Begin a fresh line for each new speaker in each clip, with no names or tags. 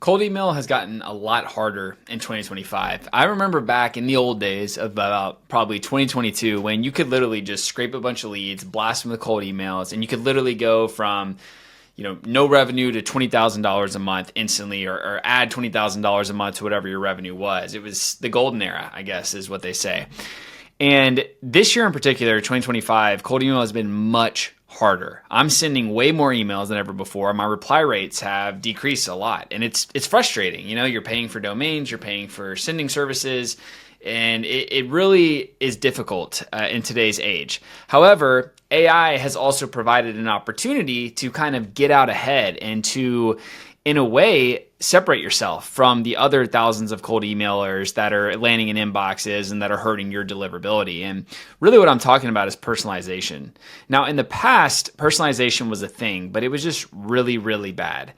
Cold email has gotten a lot harder in 2025. I remember back in the old days of about probably 2022 when you could literally just scrape a bunch of leads, blast them with cold emails, and you could literally go from no revenue to $20,000 a month instantly, or add $20,000 a month to whatever your revenue was. It was the golden era, I guess, is what they say. And this year in particular, 2025, cold email has been much harder. I'm sending way more emails than ever before. My reply rates have decreased a lot, and it's frustrating. You're paying for domains, you're paying for sending services, and it really is difficult in today's age. However, AI has also provided an opportunity to kind of get out ahead and to, in a way, separate yourself from the other thousands of cold emailers that are landing in inboxes and that are hurting your deliverability. And really what I'm talking about is personalization. Now, in the past, personalization was a thing, but it was just really, really bad.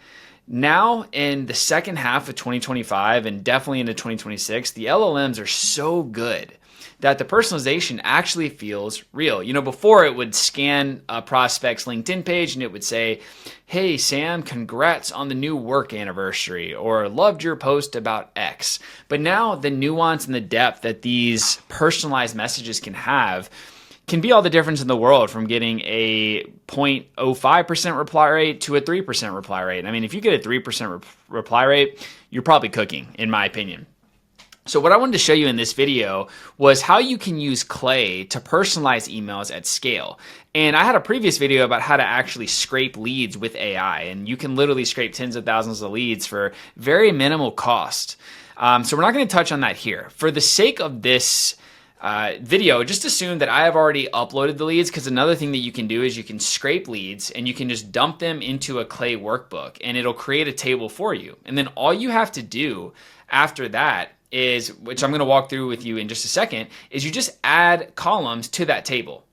Now, in the second half of 2025 and definitely into 2026, the LLMs are so good that the personalization actually feels real. Before it would scan a prospect's LinkedIn page and it would say, "Hey, Sam, congrats on the new work anniversary," or "loved your post about X." But now the nuance and the depth that these personalized messages can have can be all the difference in the world, from getting a 0.05% reply rate to a 3% reply rate. I mean, if you get a 3% reply rate, you're probably cooking, in my opinion. So what I wanted to show you in this video was how you can use Clay to personalize emails at scale. And I had a previous video about how to actually scrape leads with AI, and you can literally scrape tens of thousands of leads for very minimal cost. So we're not going to touch on that here. For the sake of this video, just assume that I have already uploaded the leads, because another thing that you can do is you can scrape leads and you can just dump them into a Clay workbook and it'll create a table for you. And then all you have to do after that is, which I'm going to walk through with you in just a second, is you just add columns to that table.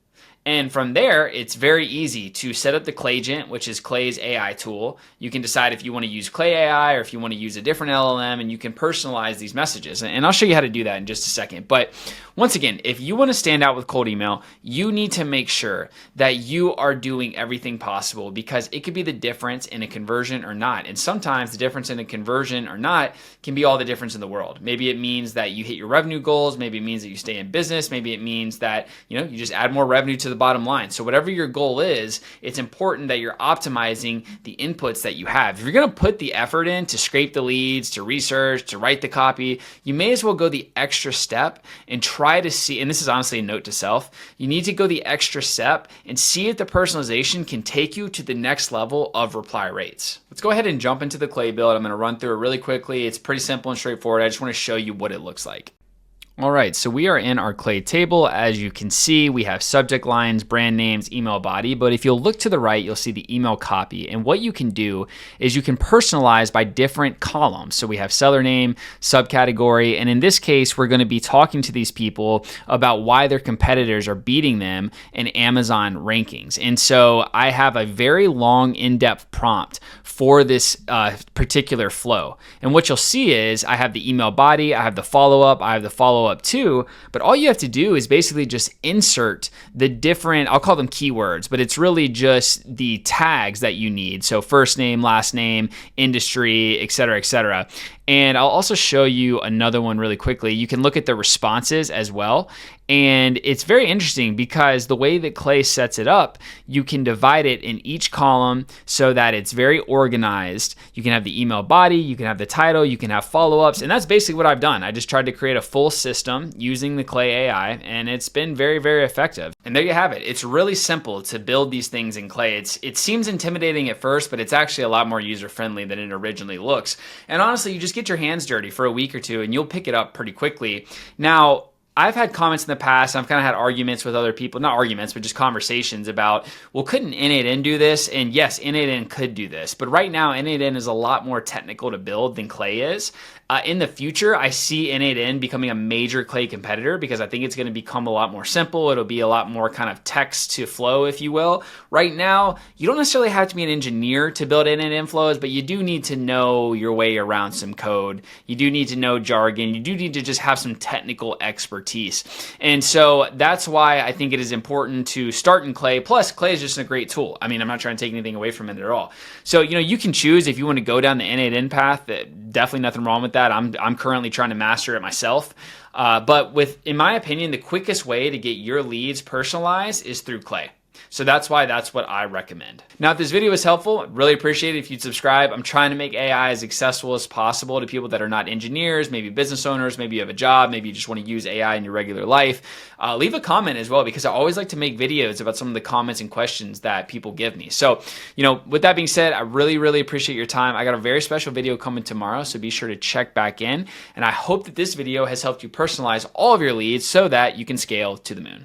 And from there, it's very easy to set up the Claygent, which is Clay's AI tool. You can decide if you want to use Clay AI or if you want to use a different LLM, and you can personalize these messages. And I'll show you how to do that in just a second. But once again, if you want to stand out with cold email, you need to make sure that you are doing everything possible, because it could be the difference in a conversion or not. And sometimes the difference in a conversion or not can be all the difference in the world. Maybe it means that you hit your revenue goals. Maybe it means that you stay in business. Maybe it means that you just add more revenue to the bottom line. So whatever your goal is, it's important that you're optimizing the inputs that you have. If you're going to put the effort in to scrape the leads, to research, to write the copy, you may as well go the extra step and try to see, and this is honestly a note to self, you need to go the extra step and see if the personalization can take you to the next level of reply rates. Let's go ahead and jump into the Clay build. I'm going to run through it really quickly. It's pretty simple and straightforward. I just want to show you what it looks like. All right, so we are in our Clay table. As you can see, we have subject lines, brand names, email body, but if you'll look to the right, you'll see the email copy. And what you can do is you can personalize by different columns. So we have seller name, subcategory, and in this case, we're gonna be talking to these people about why their competitors are beating them in Amazon rankings. And so I have a very long, in-depth prompt for this particular flow. And what you'll see is I have the email body, I have the follow-up, I have the follow-up too, but all you have to do is basically just insert the different, I'll call them keywords, but it's really just the tags that you need. So first name, last name, industry, et cetera, et cetera. And I'll also show you another one really quickly. You can look at the responses as well. And it's very interesting because the way that Clay sets it up, you can divide it in each column so that it's very organized. You can have the email body, you can have the title, you can have follow-ups, and that's basically what I've done. I just tried to create a full system using the Clay AI, and it's been very, very effective. And there you have it. It's really simple to build these things in Clay. It seems intimidating at first, but it's actually a lot more user-friendly than it originally looks. And honestly, you just get your hands dirty for a week or two, and you'll pick it up pretty quickly. Now, I've had comments in the past, I've kind of had arguments with other people, not arguments, but just conversations about, well, couldn't N8N do this? And yes, N8N could do this, but right now N8N is a lot more technical to build than Clay is. In the future, I see N8N becoming a major Clay competitor because I think it's going to become a lot more simple. It'll be a lot more kind of text to flow, if you will. Right now, you don't necessarily have to be an engineer to build N8N flows, but you do need to know your way around some code. You do need to know jargon. You do need to just have some technical expertise expertise. And so that's why I think it is important to start in clay. Plus, clay is just a great tool. I mean, I'm not trying to take anything away from it at all. So, you can choose if you want to go down the N8N path. Definitely nothing wrong with that. I'm currently trying to master it myself. But in my opinion, the quickest way to get your leads personalized is through clay. So that's what I recommend. Now, if this video was helpful, I'd really appreciate it if you'd subscribe. I'm trying to make AI as accessible as possible to people that are not engineers, maybe business owners, maybe you have a job, maybe you just want to use AI in your regular life. Leave a comment as well, because I always like to make videos about some of the comments and questions that people give me. So, with that being said, I really, really appreciate your time. I got a very special video coming tomorrow, so be sure to check back in. And I hope that this video has helped you personalize all of your leads so that you can scale to the moon.